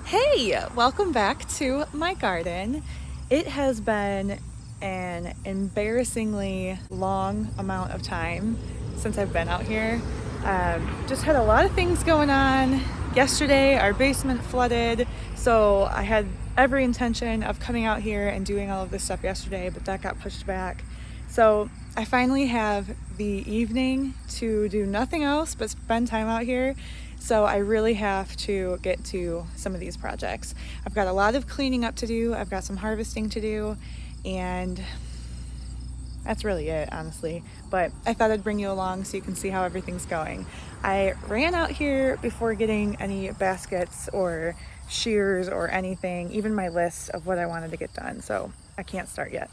Hey, welcome back to my garden. It has been an embarrassingly long amount of time since I've been out here. Just had a lot of things going on. Yesterday, our basement flooded, so I had every intention of coming out here and doing all of this stuff yesterday, but that got pushed back. So I finally have the evening to do nothing else but spend time out here. So I really have to get to some of these projects. I've got a lot of cleaning up to do. I've got some harvesting to do, and that's really it, honestly. But I thought I'd bring you along so you can see how everything's going. I ran out here before getting any baskets or shears or anything, even my list of what I wanted to get done. So I can't start yet.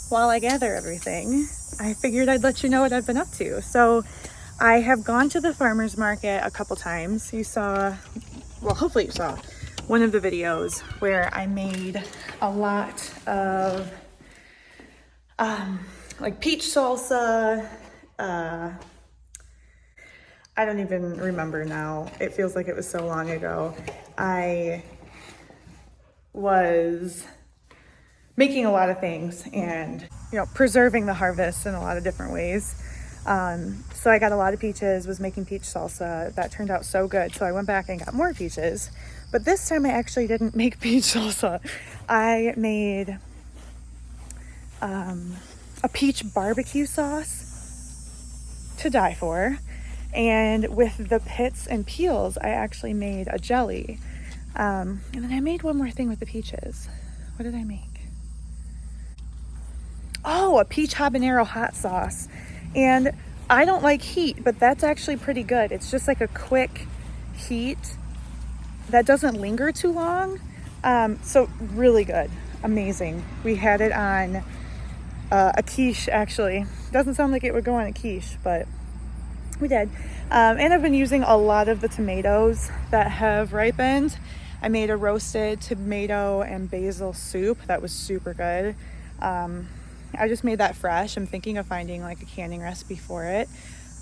While I gather everything, I figured I'd let you know what I've been up to. So I have gone to the farmer's market a couple times. You saw, well, hopefully you saw one of the videos where I made a lot of like peach salsa. I don't even remember now. It feels like it was so long ago. I was making a lot of things and, preserving the harvest in a lot of different ways. So I got a lot of peaches, was making peach salsa. That turned out so good. So I went back and got more peaches. But this time I actually didn't make peach salsa. I made a peach barbecue sauce to die for. And with the pits and peels, I actually made a jelly. And then I made one more thing with the peaches. What did I make? Oh, a peach habanero hot sauce. And I don't like heat, but that's actually pretty good. It's just like a quick heat that doesn't linger too long. So really good. Amazing. We had it on a quiche, actually. Doesn't sound like it would go on a quiche, but we did. And I've been using a lot of the tomatoes that have ripened. I made a roasted tomato and basil soup that was super good. I just made that fresh. I'm thinking of finding like a canning recipe for it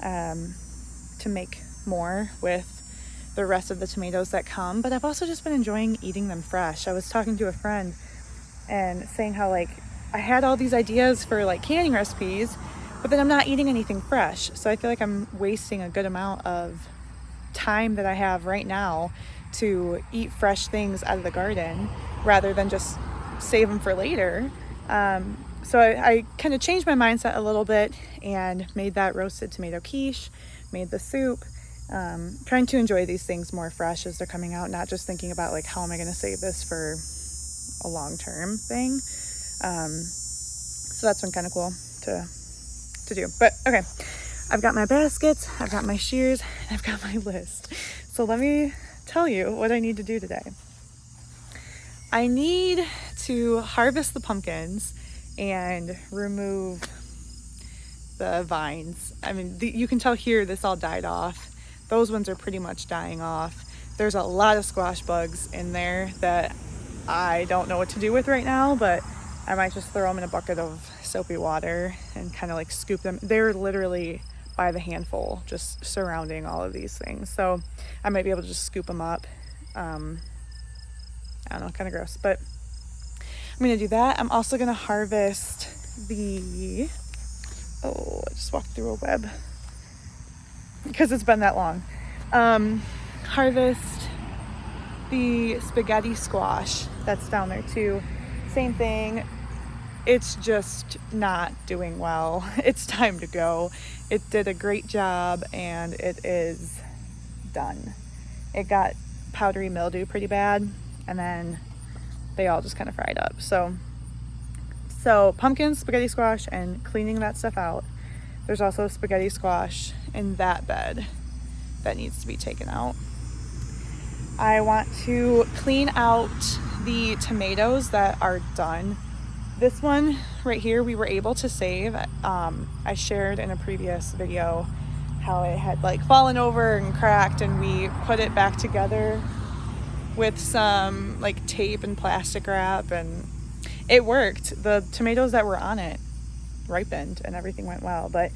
to make more with the rest of the tomatoes that come. But I've also just been enjoying eating them fresh. I was talking to a friend and saying how like I had all these ideas for like canning recipes, but then I'm not eating anything fresh. So I feel like I'm wasting a good amount of time that I have right now to eat fresh things out of the garden rather than just save them for later. So I kind of changed my mindset a little bit and made that roasted tomato quiche, made the soup, trying to enjoy these things more fresh as they're coming out, not just thinking about like, how am I going to save this for a long-term thing? So that's been kind of cool to do. But okay, I've got my baskets, I've got my shears, and I've got my list. So let me tell you what I need to do today. I need to harvest the pumpkins and remove the vines. I mean, you can tell here this all died off. Those ones are pretty much dying off. There's a lot of squash bugs in there that I don't know what to do with right now, but I might just throw them in a bucket of soapy water and kind of like scoop them. They're literally by the handful just surrounding all of these things. So I might be able to just scoop them up. I don't know, kind of gross, but I'm going to do that. I'm also going to harvest I just walked through a web because it's been that long. Harvest the spaghetti squash that's down there too. Same thing. It's just not doing well. It's time to go. It did a great job and it is done. It got powdery mildew pretty bad and then they all just kind of fried up. So pumpkins, spaghetti squash, and cleaning that stuff out. There's also spaghetti squash in that bed that needs to be taken out. I want to clean out the tomatoes that are done. This one right here we were able to save. I shared in a previous video how it had like fallen over and cracked, and we put it back together with some like tape and plastic wrap, and it worked. The tomatoes that were on it ripened and everything went well, but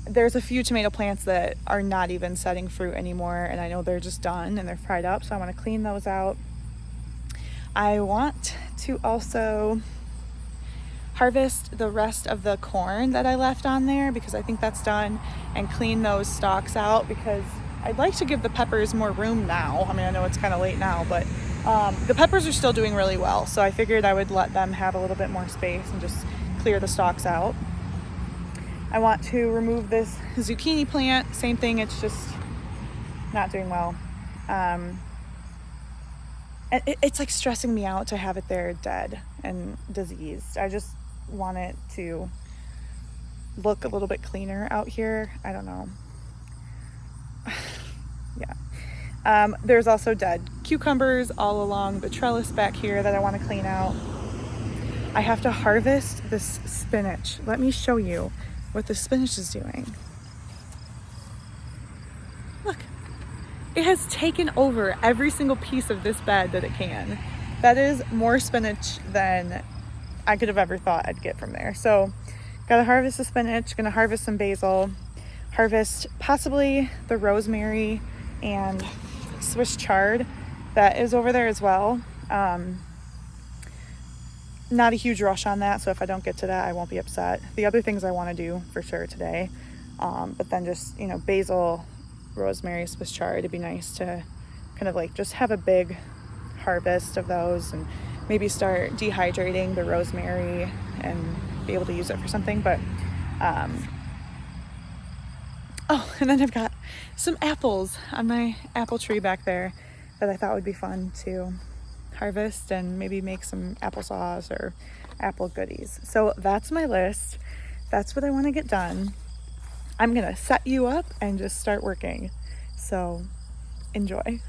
there's a few tomato plants that are not even setting fruit anymore, and I know they're just done and they're fried up, so I want to clean those out. I want to also harvest the rest of the corn that I left on there because I think that's done, and clean those stalks out because I'd like to give the peppers more room now. I mean, I know it's kind of late now, but the peppers are still doing really well, so I figured I would let them have a little bit more space and just clear the stalks out. I want to remove this zucchini plant. Same thing, it's just not doing well. It's like stressing me out to have it there dead and diseased. I just want it to look a little bit cleaner out here. I don't know. Yeah. There's also dead cucumbers all along the trellis back here that I want to clean out. I have to harvest this spinach. Let me show you what the spinach is doing. Look, it has taken over every single piece of this bed that it can. That is more spinach than I could have ever thought I'd get from there. So gotta harvest the spinach, gonna harvest some basil, harvest possibly the rosemary and Swiss chard that is over there as well. Not a huge rush on that, so if I don't get to that, I won't be upset. The other things I want to do for sure today, but then just, basil, rosemary, Swiss chard, it'd be nice to kind of like just have a big harvest of those and maybe start dehydrating the rosemary and be able to use it for something. But and then I've got some apples on my apple tree back there that I thought would be fun to harvest and maybe make some applesauce or apple goodies. So that's my list. That's what I want to get done. I'm gonna set you up and just start working. So enjoy.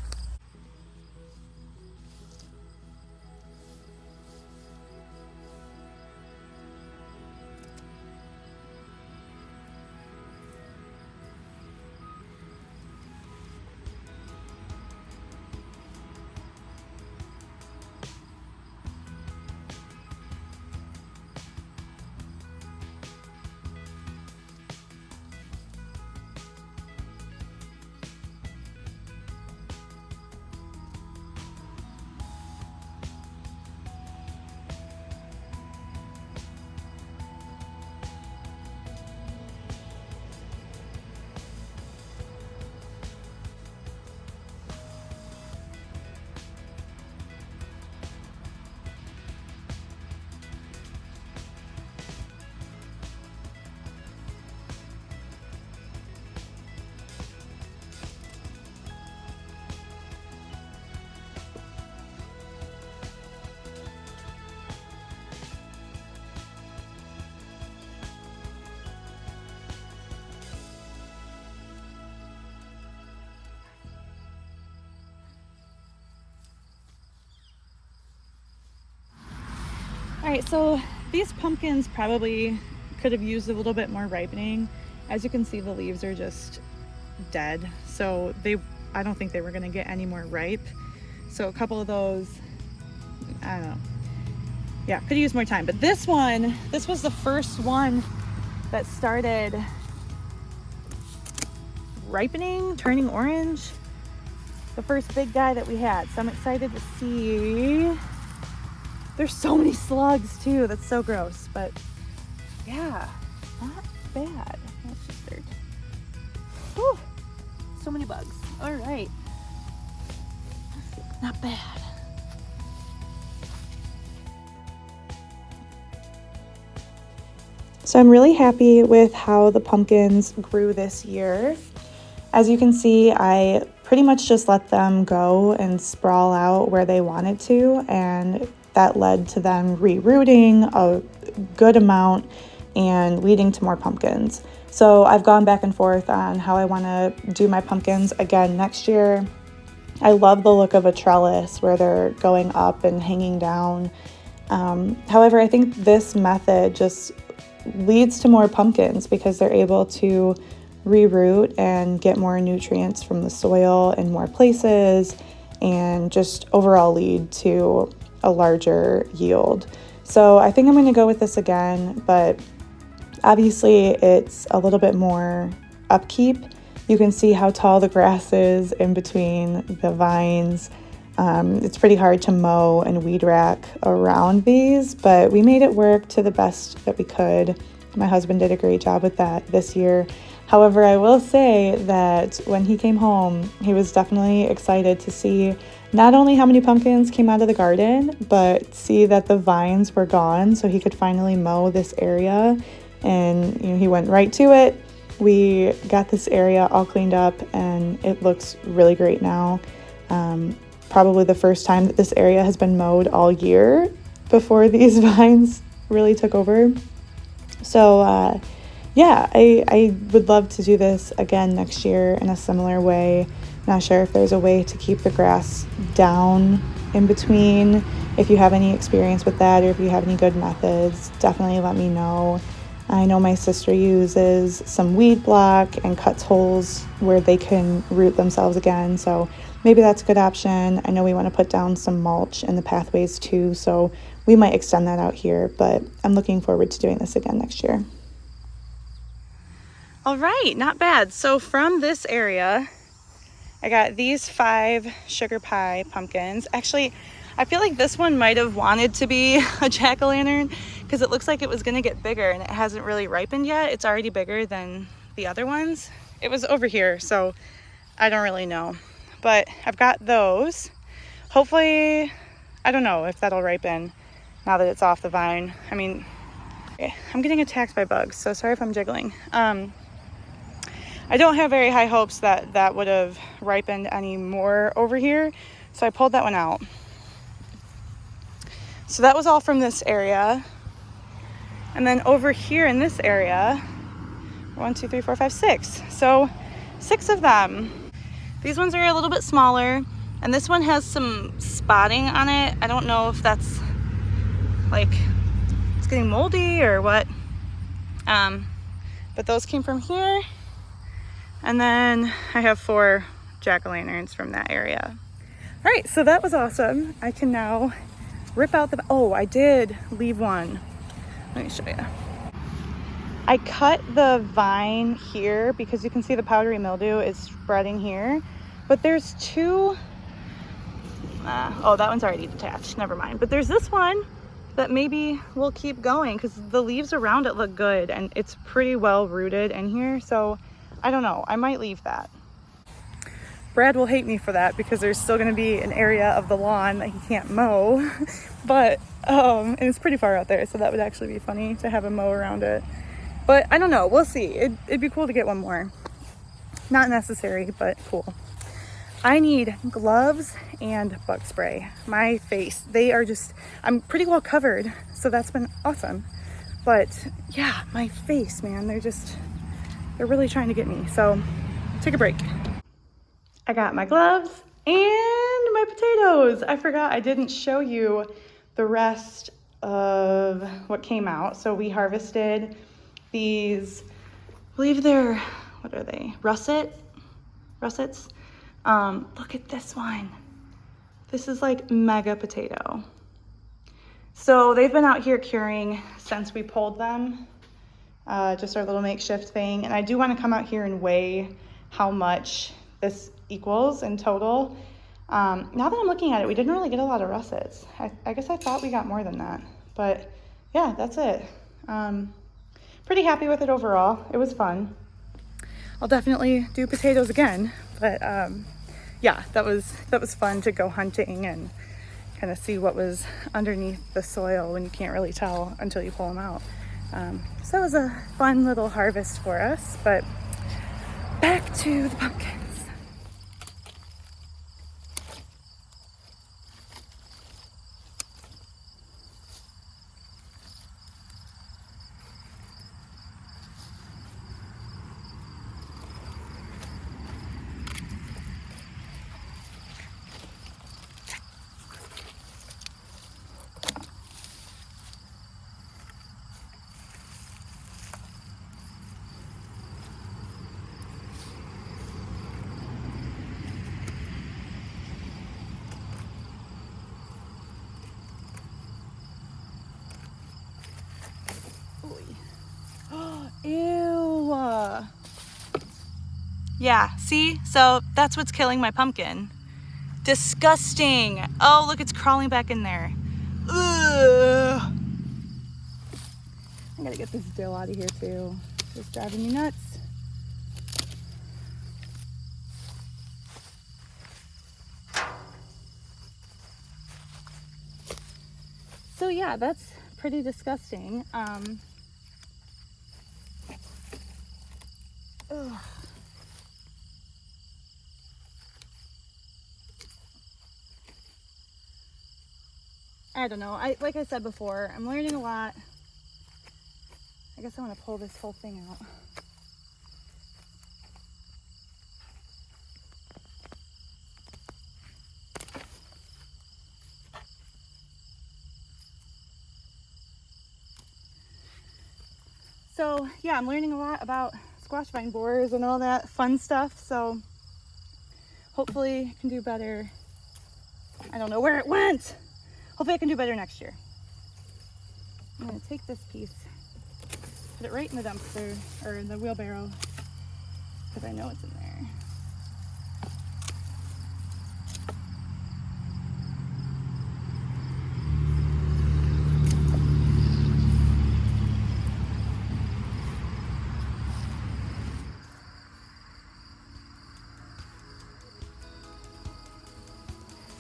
All right, so these pumpkins probably could have used a little bit more ripening. As you can see, the leaves are just dead. So I don't think they were gonna get any more ripe. So a couple of those, I don't know. Yeah, could use more time. But this was the first one that started ripening, turning orange. The first big guy that we had. So I'm excited to see. There's so many slugs too. That's so gross, but yeah, not bad. That's just dirt. Whew, so many bugs. All right, not bad. So I'm really happy with how the pumpkins grew this year. As you can see, I pretty much just let them go and sprawl out where they wanted to, and that led to them rerooting a good amount and leading to more pumpkins. So I've gone back and forth on how I want to do my pumpkins again next year. I love the look of a trellis where they're going up and hanging down. However, I think this method just leads to more pumpkins because they're able to reroot and get more nutrients from the soil in more places and just overall lead to a larger yield. So I think I'm going to go with this again, but Obviously, it's a little bit more upkeep. You can see how tall the grass is in between the vines. It's pretty hard to mow and weed rack around these, but we made it work to the best that we could. My husband did a great job with that this year. However, I will say that when he came home, he was definitely excited to see not only how many pumpkins came out of the garden, but see that the vines were gone, so he could finally mow this area. And he went right to it. We got this area all cleaned up and it looks really great now. Probably the first time that this area has been mowed all year before these vines really took over. So yeah, I would love to do this again next year in a similar way. Not sure if there's a way to keep the grass down in between. If you have any experience with that, or if you have any good methods, definitely let me know. I know my sister uses some weed block and cuts holes where they can root themselves again, so maybe that's a good option. I know we want to put down some mulch in the pathways too, so we might extend that out here, but I'm looking forward to doing this again next year. All right, not bad. So from this area, I got these 5 sugar pie pumpkins. Actually, I feel like this one might have wanted to be a jack-o'-lantern because it looks like it was gonna get bigger and it hasn't really ripened yet. It's already bigger than the other ones. It was over here, so I don't really know. But I've got those. Hopefully, I don't know if that'll ripen now that it's off the vine. I mean, I'm getting attacked by bugs, so sorry if I'm jiggling. I don't have very high hopes that that would have ripened any more over here, so I pulled that one out. So that was all from this area. And then over here in this area, 1, 2, 3, 4, 5, 6. So 6 of them. These ones are a little bit smaller, and this one has some spotting on it. I don't know if that's like it's getting moldy or what. But those came from here. And then I have 4 jack-o'-lanterns from that area. All right, so that was awesome. I can now rip out the, oh, I did leave one. Let me show you. I cut the vine here because you can see the powdery mildew is spreading here, but there's 2, oh, that one's already detached, never mind. But there's this one that maybe will keep going because the leaves around it look good and it's pretty well rooted in here, so I don't know, I might leave that. Brad will hate me for that because there's still going to be an area of the lawn that he can't mow, but and it's pretty far out there, so that would actually be funny to have him mow around it. But I don't know, we'll see. It'd be cool to get one more. Not necessary, but cool. I need gloves and bug spray. My face, they are just, I'm pretty well covered, so that's been awesome. But yeah, my face, man, they're really trying to get me. So take a break. I got my gloves and my potatoes. I forgot I didn't show you the rest of what came out. So we harvested these, I believe they're, what are they? Russets. Look at this one. This is like mega potato. So they've been out here curing since we pulled them. Just our little makeshift thing. And I do want to come out here and weigh how much this equals in total. Now that I'm looking at it, we didn't really get a lot of russets. I guess I thought we got more than that, but yeah, that's it. Pretty happy with it overall. It was fun. I'll definitely do potatoes again, but yeah, that was fun to go hunting and kind of see what was underneath the soil when you can't really tell until you pull them out. So it was a fun little harvest for us, but back to the pumpkins. Yeah, see? So that's what's killing my pumpkin. Disgusting. Oh, look, it's crawling back in there. Ugh. I gotta get this dill out of here too. It's driving me nuts. So yeah, that's pretty disgusting. Ugh. I don't know. Like I said before, I'm learning a lot. I guess I want to pull this whole thing out. So yeah, I'm learning a lot about squash vine borers and all that fun stuff. So hopefully I can do better. I don't know where it went. Hopefully I can do better next year. I'm gonna take this piece, put it right in the dumpster or in the wheelbarrow because I know it's in there.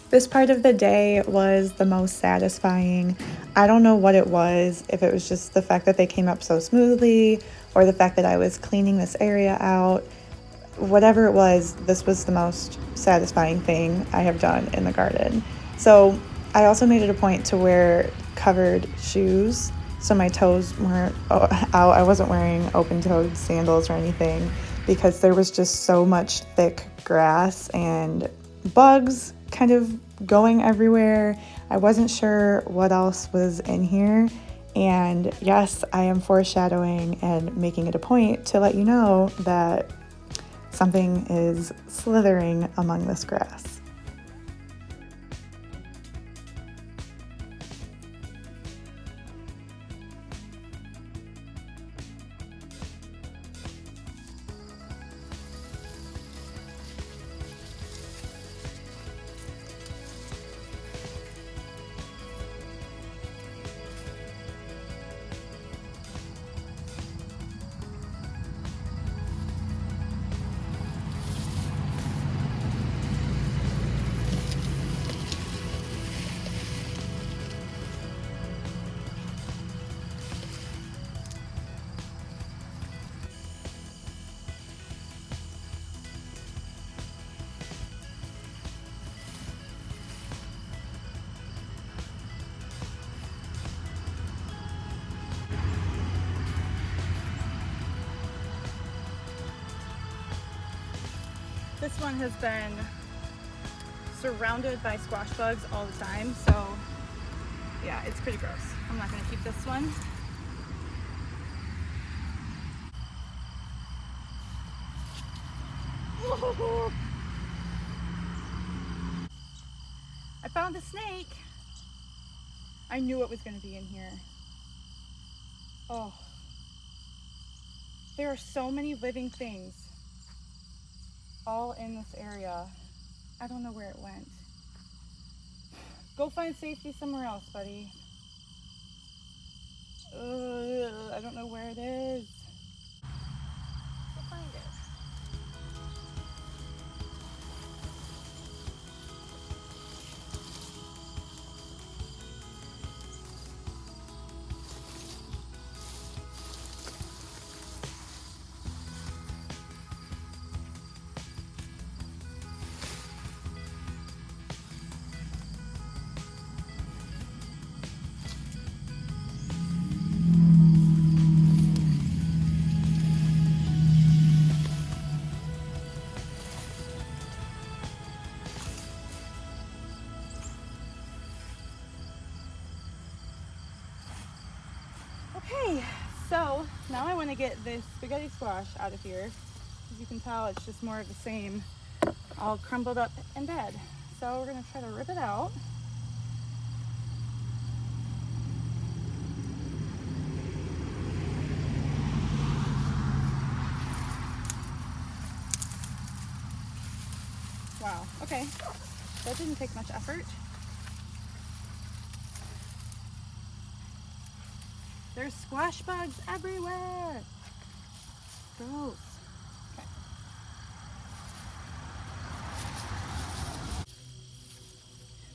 This part of the day was the most satisfying. I don't know what it was, if it was just the fact that they came up so smoothly or the fact that I was cleaning this area out. Whatever it was, this was the most satisfying thing I have done in the garden. So I also made it a point to wear covered shoes so my toes weren't out. I wasn't wearing open-toed sandals or anything because there was just so much thick grass and bugs kind of going everywhere. I wasn't sure what else was in here. And yes, I am foreshadowing and making it a point to let you know that something is slithering among this grass. This one has been surrounded by squash bugs all the time, so yeah, it's pretty gross. I'm not gonna keep this one. I found a snake. I knew it was gonna be in here. Oh, there are so many living things all in this area. I don't know where it went. Go find safety somewhere else, buddy. I don't know where it is. Go find it. Okay, so now I want to get this spaghetti squash out of here. As you can tell, it's just more of the same, all crumbled up and dead. So we're gonna try to rip it out. Wow, okay. That didn't take much effort. There's squash bugs everywhere. Gross. Okay.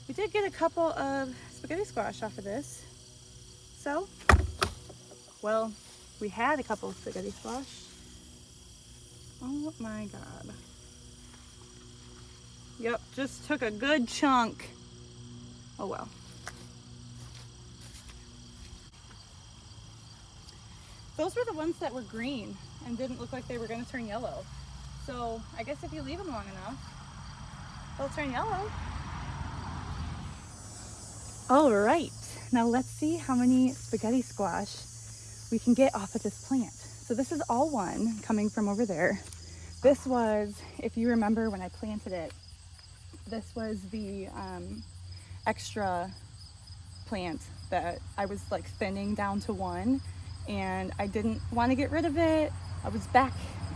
We did get a couple of spaghetti squash off of this. So, well, we had a couple of spaghetti squash. Oh my God. Yep, just took a good chunk. Oh well. Those were the ones that were green and didn't look like they were going to turn yellow. So I guess if you leave them long enough, they'll turn yellow. All right, now let's see how many spaghetti squash we can get off of this plant. So this is all one coming from over there. This was, if you remember when I planted it, this was the extra plant that I was like thinning down to one, and I didn't want to get rid of it. I was back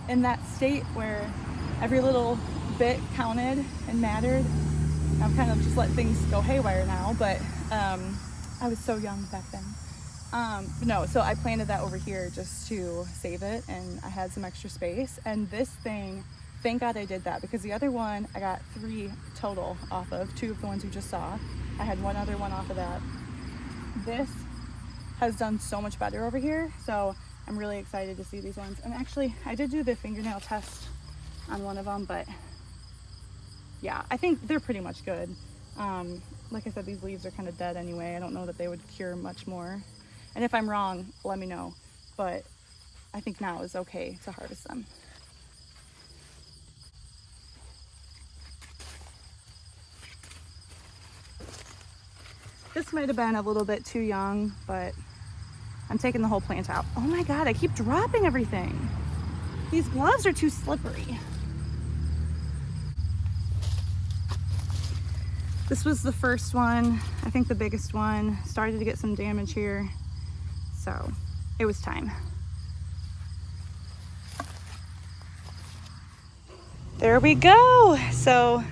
in that state where every little bit counted and mattered. I've kind of just let things go haywire now, but I was so young back then. No, so I planted that over here just to save it, and I had some extra space. And this thing, thank God I did that, because the other one I got 3 total off of, 2 of the ones you just saw. I had one other one off of that. This has done so much better over here, so I'm really excited to see these ones. And actually, I did do the fingernail test on one of them, but yeah, I think they're pretty much good. Like I said, these leaves are kind of dead anyway. I don't know that they would cure much more. And if I'm wrong, let me know. But I think now is okay to harvest them. This might have been a little bit too young, but I'm taking the whole plant out. Oh my God, I keep dropping everything. These gloves are too slippery. This was the first one, I think the biggest one. Started to get some damage here, so it was time. There we go. So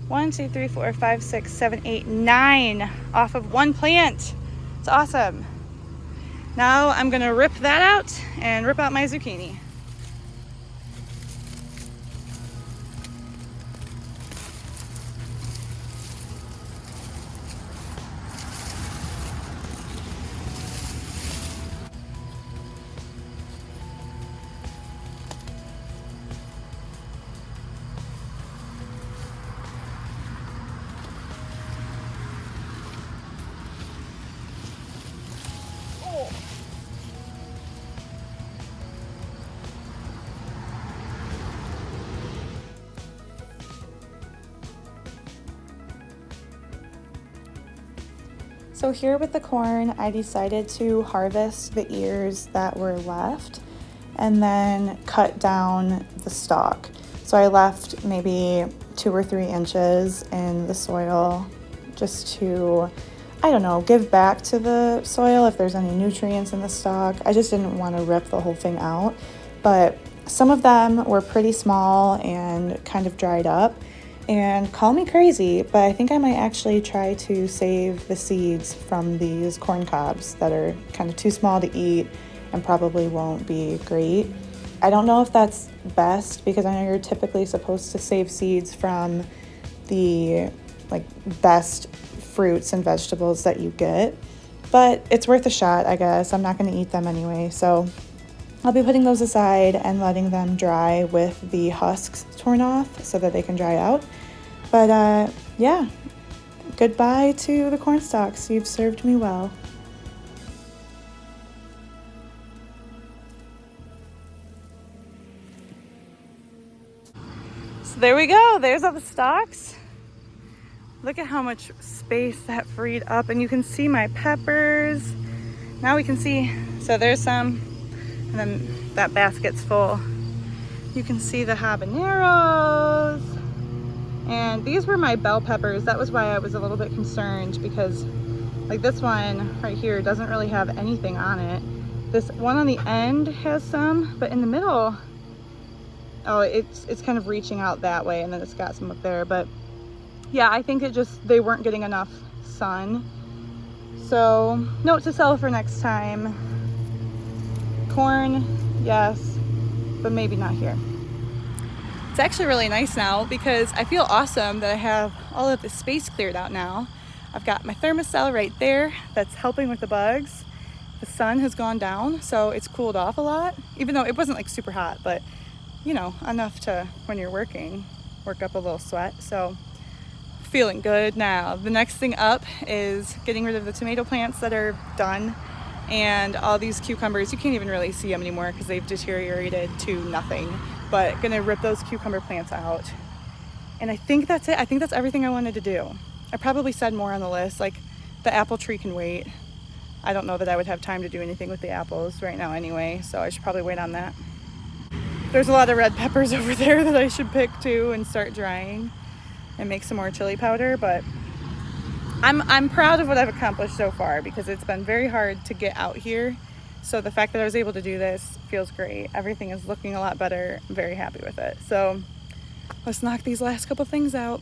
1, 2, 3, 4, 5, 6, 7, 8, 9 off of one plant. It's awesome. Now I'm gonna rip that out and rip out my zucchini. So here with the corn, I decided to harvest the ears that were left and then cut down the stalk. So I left maybe 2 or 3 inches in the soil just to, I don't know, give back to the soil if there's any nutrients in the stalk. I just didn't want to rip the whole thing out, but some of them were pretty small and kind of dried up. And call me crazy, but I think I might actually try to save the seeds from these corn cobs that are kind of too small to eat and probably won't be great. I don't know if that's best, because I know you're typically supposed to save seeds from the best fruits and vegetables that you get, but it's worth a shot, I guess. I'm not going to eat them anyway, so I'll be putting those aside and letting them dry with the husks torn off so that they can dry out. But yeah, goodbye to the corn stalks. You've served me well. So there we go. There's all the stalks. Look at how much space that freed up, and you can see my peppers. Now we can see, so there's some, and then that basket's full. You can see the habaneros, and these were my bell peppers. That was why I was a little bit concerned, because like this one right here doesn't really have anything on it. This one on the end has some, but in the middle Oh, it's kind of reaching out that way, and then it's got some up there. But yeah, I think they weren't getting enough sun. So note to self for next time: corn, yes, but maybe not here. It's actually really nice now because I feel awesome that I have all of this space cleared out now. I've got my thermocell right there that's helping with the bugs. The sun has gone down, so it's cooled off a lot, even though it wasn't like super hot, but you know, enough to, when you're working, work up a little sweat. So feeling good now. The next thing up is getting rid of the tomato plants that are done, and all these cucumbers. You can't even really see them anymore because they've deteriorated to nothing, but gonna rip those cucumber plants out. And I think that's it. I think that's everything I wanted to do. I probably said more on the list, like the apple tree can wait. I don't know that I would have time to do anything with the apples right now anyway, so I should probably wait on that. There's a lot of red peppers over there that I should pick too and start drying and make some more chili powder, but I'm proud of what I've accomplished so far because it's been very hard to get out here. So the fact that I was able to do this feels great. Everything is looking a lot better. I'm very happy with it. So let's knock these last couple things out.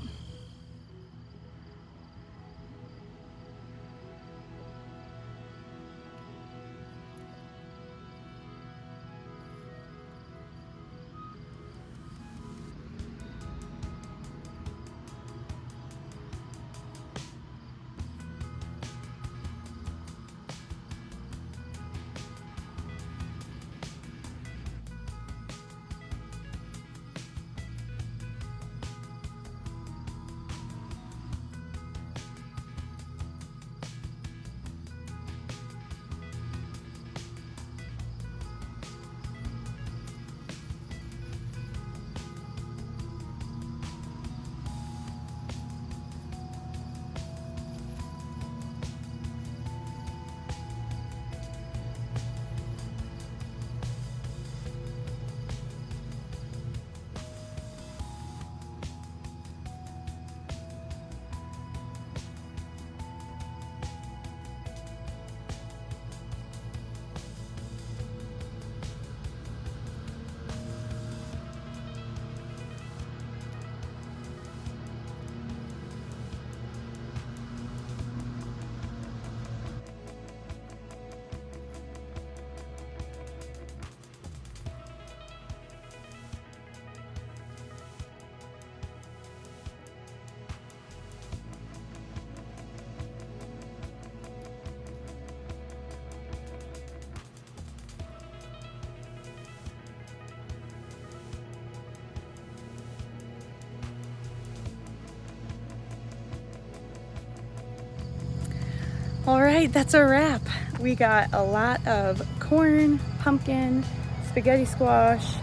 All right, that's a wrap. We got a lot of corn, pumpkin, spaghetti squash.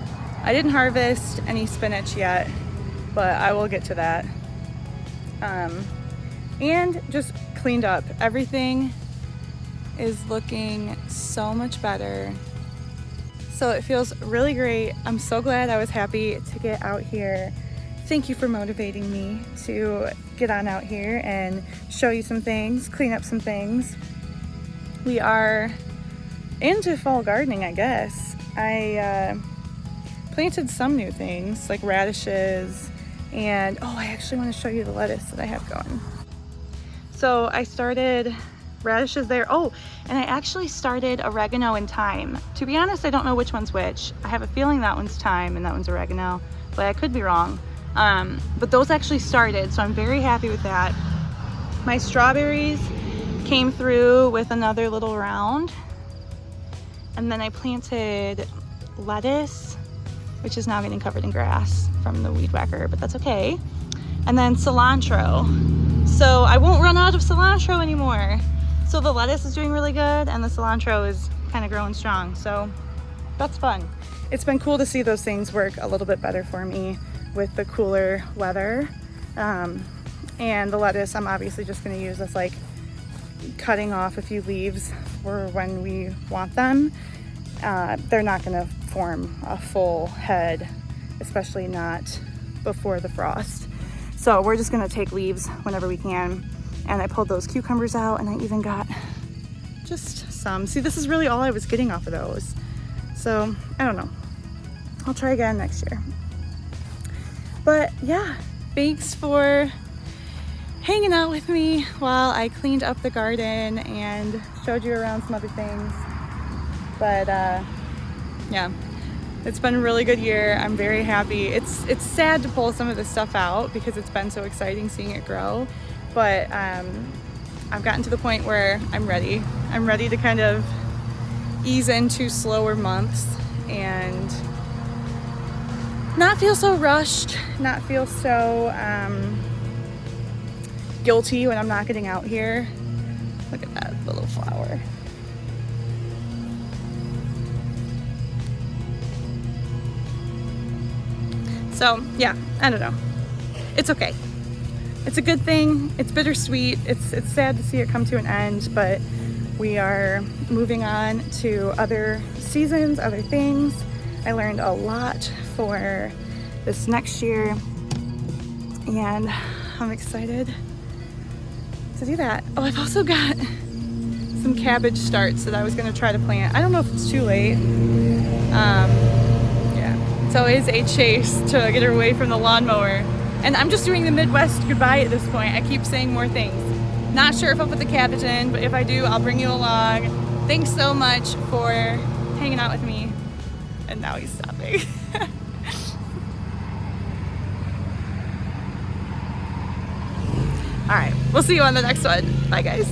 I didn't harvest any spinach yet, but I will get to that. And just cleaned up. Everything is looking so much better. So it feels really great. I'm so glad I was happy to get out here. Thank you for motivating me to get on out here and show you some things, clean up some things. We are into fall gardening, I guess. I planted some new things like radishes, and I actually want to show you the lettuce that I have going. So I started radishes there. And I actually started oregano and thyme. To be honest, I don't know which one's which. I have a feeling that one's thyme and that one's oregano, but I could be wrong. But those actually started, so I'm very happy with that. My strawberries came through with another little round, and then I planted lettuce, which is now getting covered in grass from the weed whacker, but that's okay. And then cilantro. So I won't run out of cilantro anymore. So the lettuce is doing really good, and the cilantro is kind of growing strong, so that's fun. It's been cool to see those things work a little bit better for me with the cooler weather. And the lettuce I'm obviously just going to use as like cutting off a few leaves for when we want them. They're not going to form a full head, especially not before the frost. So we're just going to take leaves whenever we can. And I pulled those cucumbers out, and I even got just some. See, this is really all I was getting off of those. So I don't know. I'll try again next year. But yeah, thanks for hanging out with me while I cleaned up the garden and showed you around some other things. But yeah, it's been a really good year. I'm very happy. It's sad to pull some of this stuff out because it's been so exciting seeing it grow. But I've gotten to the point where I'm ready. I'm ready to kind of ease into slower months and not feel so rushed, not feel so guilty when I'm not getting out here. Look at that little flower. So yeah, I don't know. It's okay. It's a good thing. It's bittersweet. It's sad to see it come to an end, but we are moving on to other seasons, other things. I learned a lot for this next year, and I'm excited to do that. Oh, I've also got some cabbage starts that I was gonna try to plant. I don't know if it's too late. Yeah, it's always a chase to get her away from the lawnmower. And I'm just doing the Midwest goodbye at this point. I keep saying more things. Not sure if I'll put the cabbage in, but if I do, I'll bring you along. Thanks so much for hanging out with me. And now he's stopping. All right, we'll see you on the next one. Bye, guys.